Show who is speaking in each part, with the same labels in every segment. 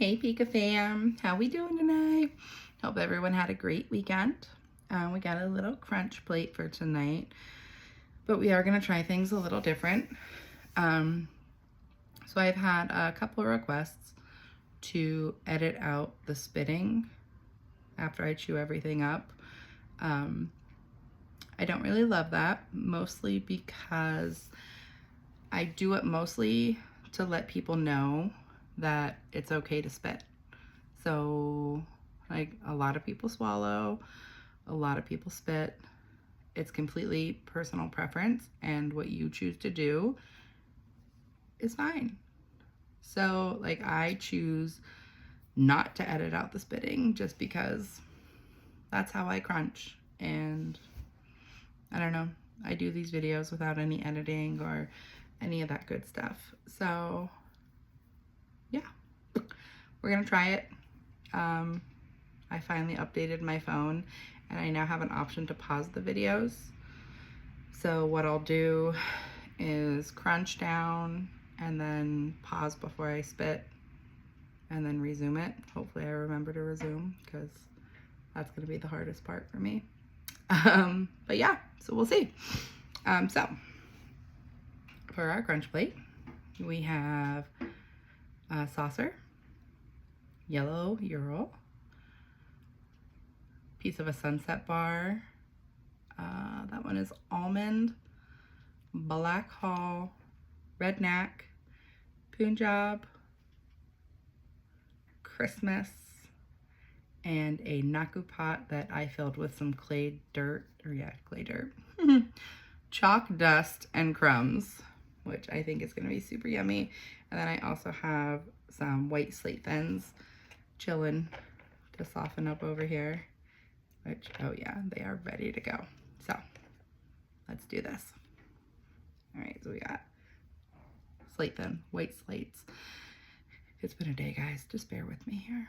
Speaker 1: Hey Pika fam, how we doing tonight? Hope everyone had a great weekend. We got a little crunch plate for tonight, but we are going to try things a little different. So I've had a couple of requests to edit out the spitting after I chew everything up. I don't really love that, mostly because I do it mostly to let people know that it's okay to spit. So, like, a lot of people swallow, a lot of people spit. It's completely personal preference, and what you choose to do is fine. So, like, I choose not to edit out the spitting just because that's how I crunch. And I don't know, I do these videos without any editing or any of that good stuff. So, yeah, we're gonna try it. I finally updated my phone and I now have an option to pause the videos. So what I'll do is crunch down and then pause before I spit and then resume it. Hopefully I remember to resume because that's gonna be the hardest part for me. But yeah, so we'll see. So for our crunch plate, we have a saucer, yellow Uro, piece of a sunset bar. That one is almond, black hall, redneck, Punjab, Christmas, and a Naku pot that I filled with some clay dirt, chalk dust and crumbs, which I think is going to be super yummy. And then I also have some white slate thins chilling to soften up over here, which, oh yeah, they are ready to go. So let's do this. All right, so we got slate thin, white slates. It's been a day, guys. Just bear with me here.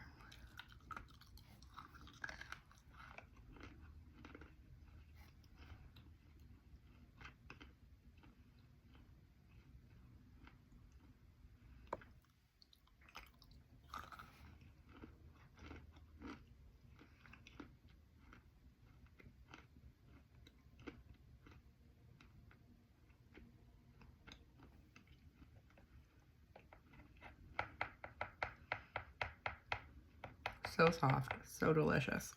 Speaker 1: So soft, so delicious.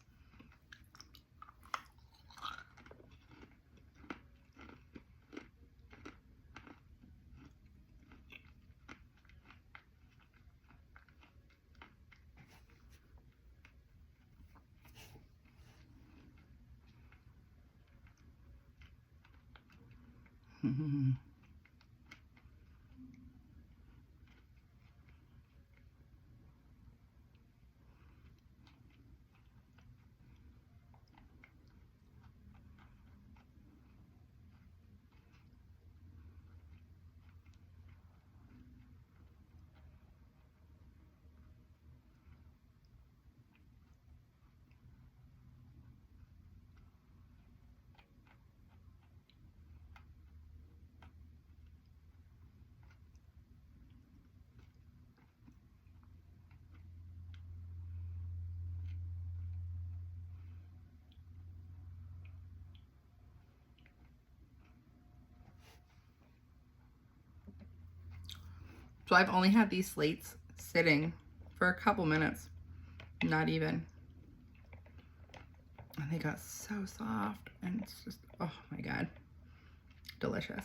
Speaker 1: So I've only had these slates sitting for a couple minutes, not even. And they got so soft and it's just, oh my God, delicious.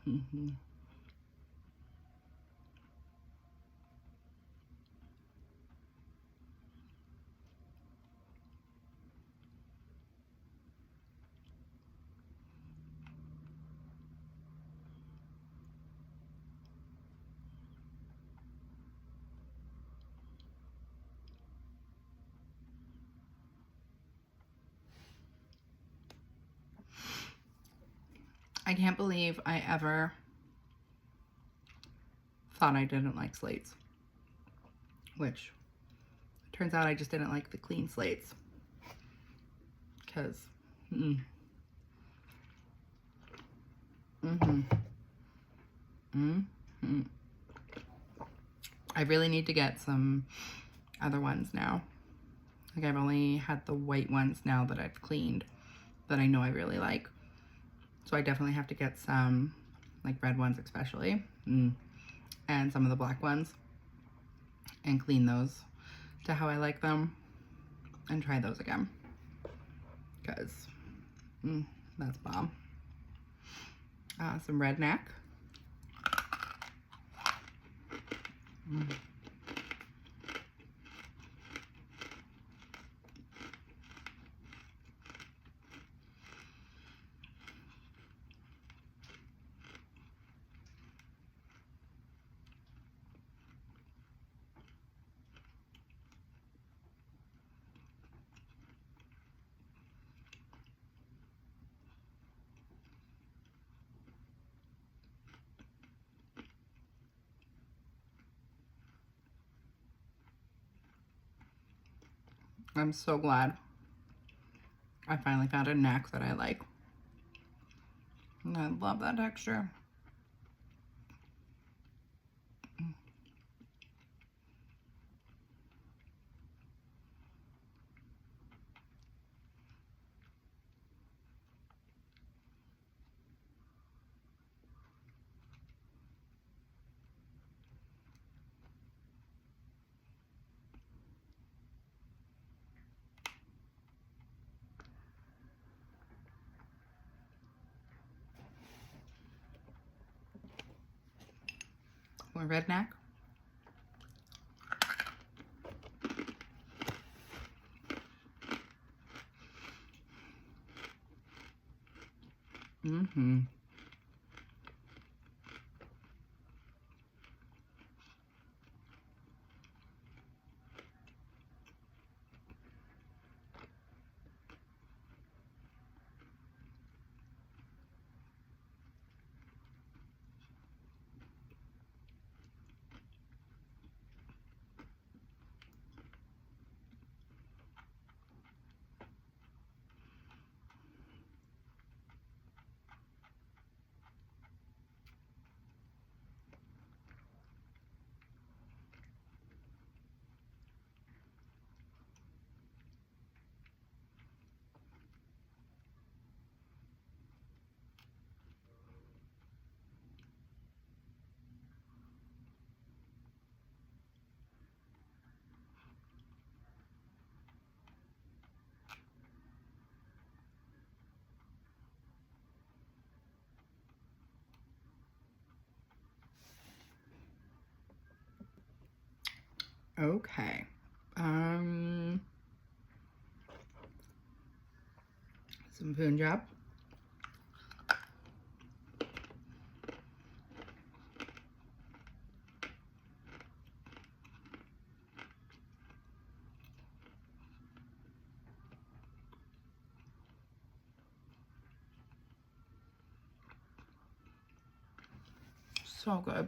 Speaker 1: Mm-hmm. I can't believe I ever thought I didn't like slates, which turns out I just didn't like the clean slates because mm-hmm. Mm-hmm. I really need to get some other ones now. Like I've only had the white ones now that I've cleaned that I know I really like. So I definitely have to get some like red ones especially and some of the black ones and clean those to how I like them and try those again because that's bomb. Some Redneck. I'm so glad I finally found a neck that I like. And I love that texture. More Redneck. Mm-hmm. Okay. Some Punjab. So good.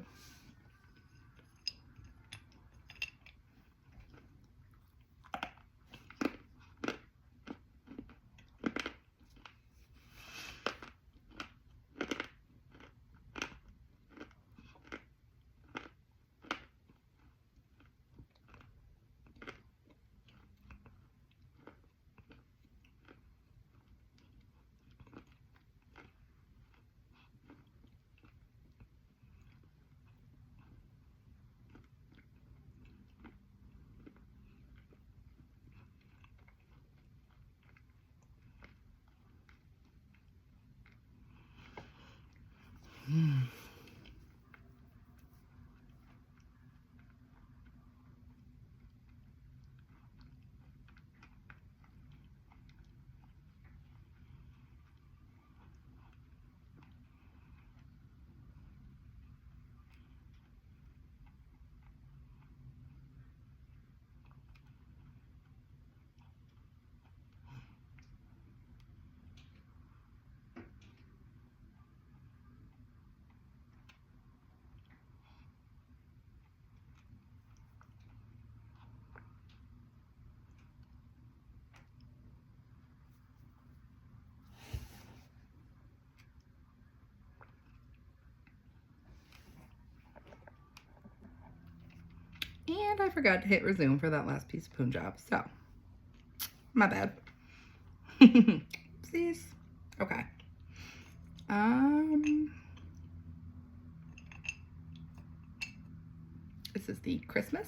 Speaker 1: I forgot to hit resume for that last piece of Punjab. So, my bad. Oopsies. Okay. This is the Christmas.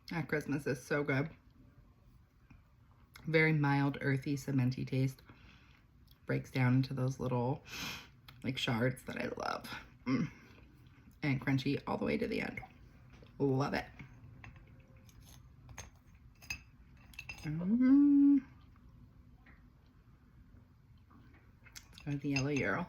Speaker 1: That Christmas is so good. Very mild, earthy, cementy taste. Breaks down into those little like shards that I love. And crunchy all the way to the end. Love it. Let's go with the yellow Euro.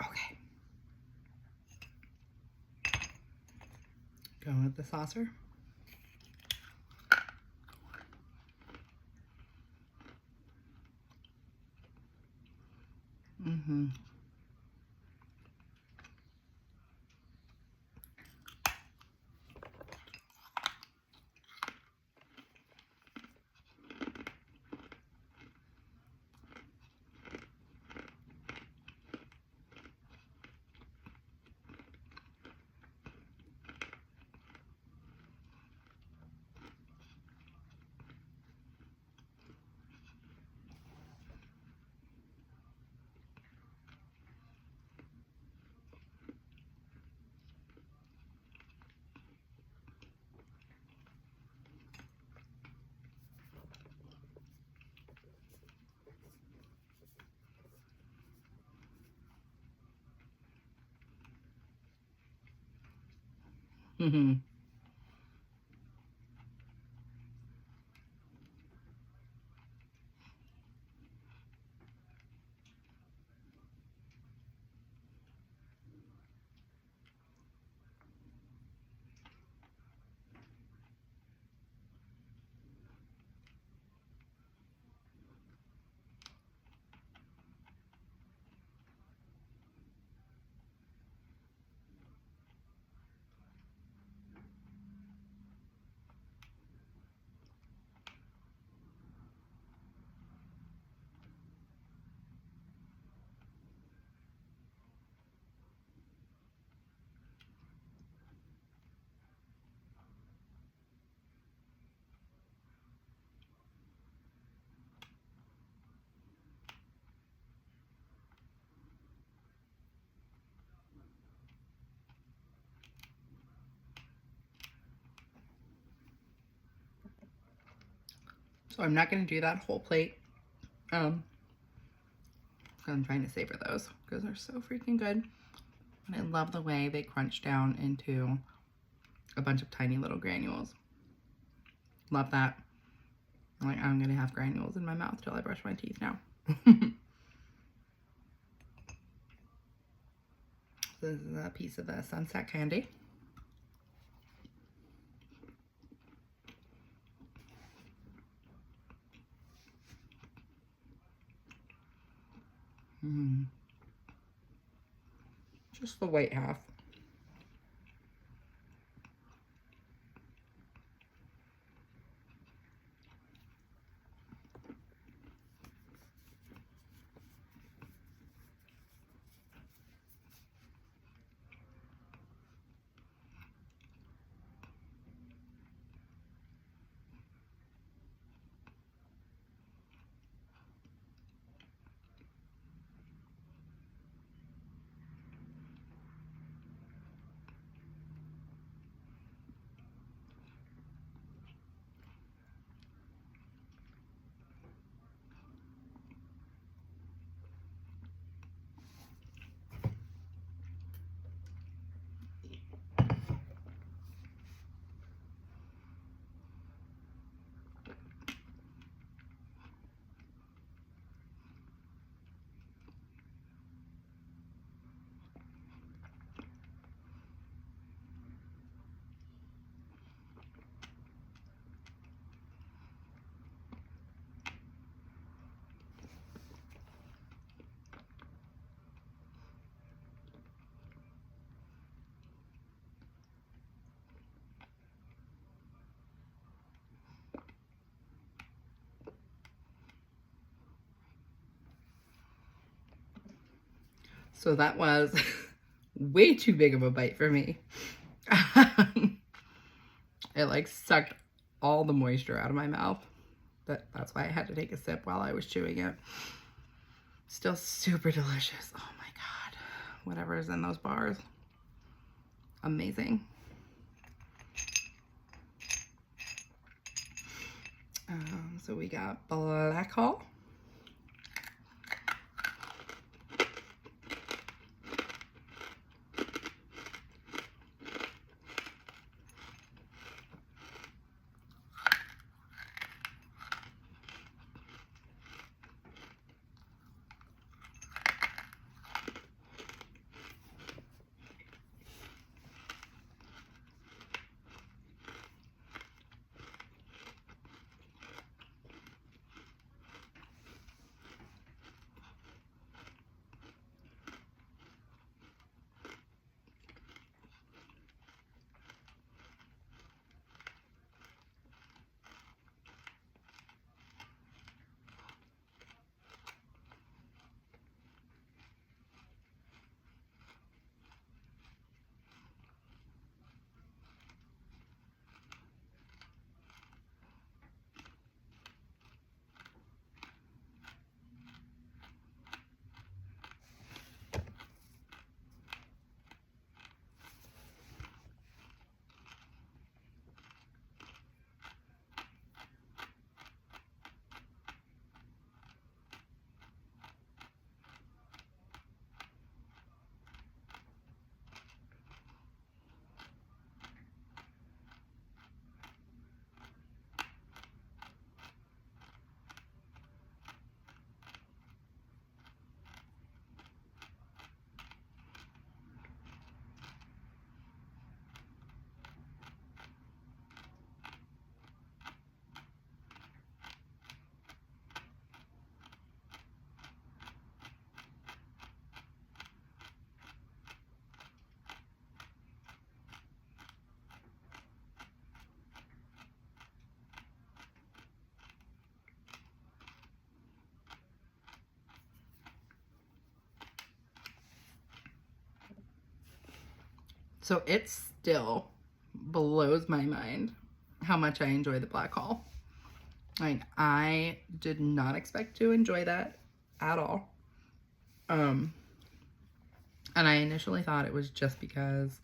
Speaker 1: Okay. Going with the saucer. So I'm not going to do that whole plate. I'm trying to savor those because they're so freaking good. And I love the way they crunch down into a bunch of tiny little granules. Love that. Like, I'm going to have granules in my mouth till I brush my teeth now. This is a piece of the sunset candy. Just the white half. So that was way too big of a bite for me. It like sucked all the moisture out of my mouth. But that's why I had to take a sip while I was chewing it. Still super delicious. Oh my God. Whatever is in those bars. Amazing. So we got black hall. So it still blows my mind how much I enjoy the black hole. Like, I did not expect to enjoy that at all. And I initially thought it was just because,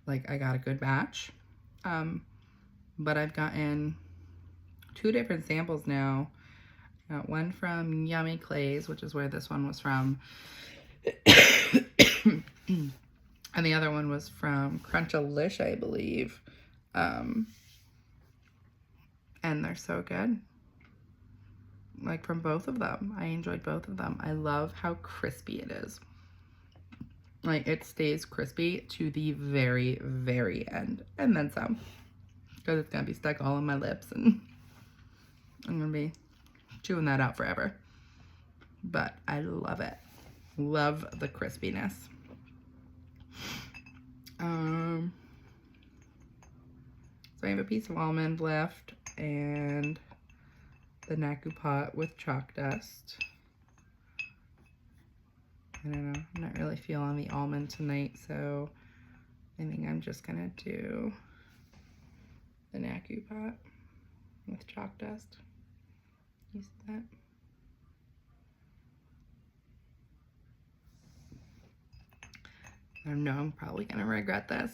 Speaker 1: like, I got a good batch. But I've gotten 2 different samples now. I got one from Yummy Clays, which is where this one was from. And the other one was from Crunchalish, I believe. And they're so good. Like, from both of them. I enjoyed both of them. I love how crispy it is. Like, it stays crispy to the very, very end. And then some. Because it's going to be stuck all on my lips. And I'm going to be chewing that out forever. But I love it. Love the crispiness. So I have a piece of almond left and the Naku pot with chalk dust. I don't know, I'm not really feeling the almond tonight, so I think I'm just gonna do the Naku pot with chalk dust. You see that? I know I'm probably gonna regret this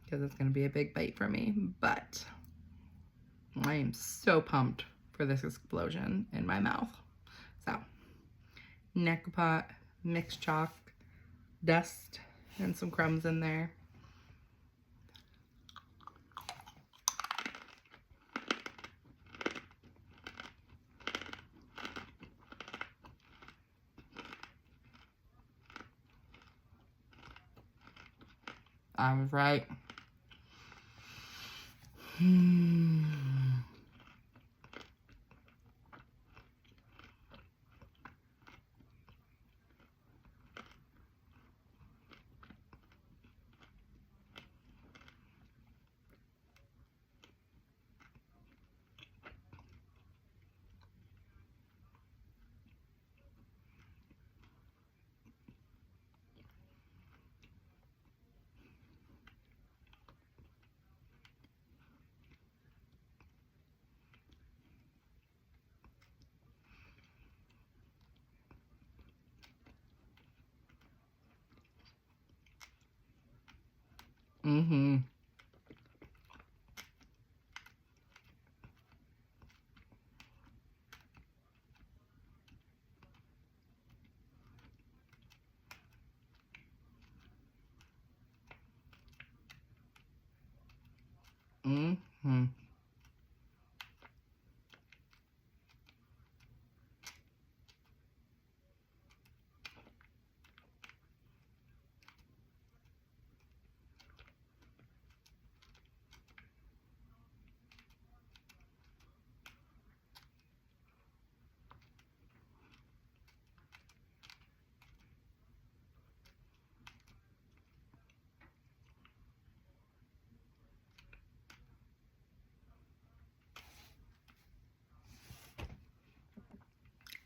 Speaker 1: because it's gonna be a big bite for me, but I am so pumped for this explosion in my mouth. So, Naku pot, mixed chalk, dust, and some crumbs in there. I was right. Mm-hmm. Mm-hmm.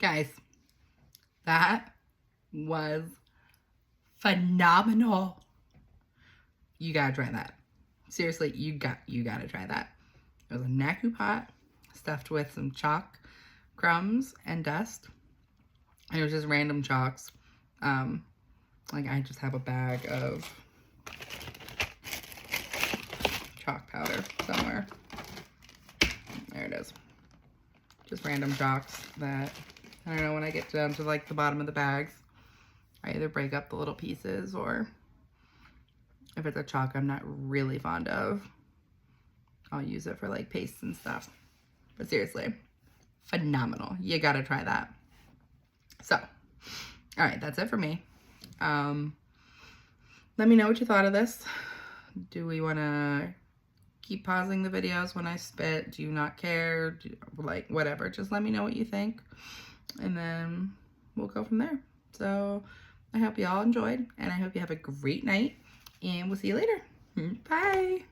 Speaker 1: Guys, that was phenomenal. You gotta try that. Seriously, you gotta try that. It was a Naku pot stuffed with some chalk, crumbs, and dust. And it was just random chalks. Like, I just have a bag of chalk powder somewhere. There it is. Just random chalks that, I don't know, when I get down to like the bottom of the bags, I either break up the little pieces, or if it's a chalk I'm not really fond of, I'll use it for like pastes and stuff. But seriously, phenomenal. You gotta try that. So, all right, that's it for me. Let me know what you thought of this. Do we want to keep pausing the videos when I spit? Do you not care? Like, whatever. Just let me know what you think, and then we'll go from there. So I hope you all enjoyed, and I hope you have a great night, and we'll see you later. Bye.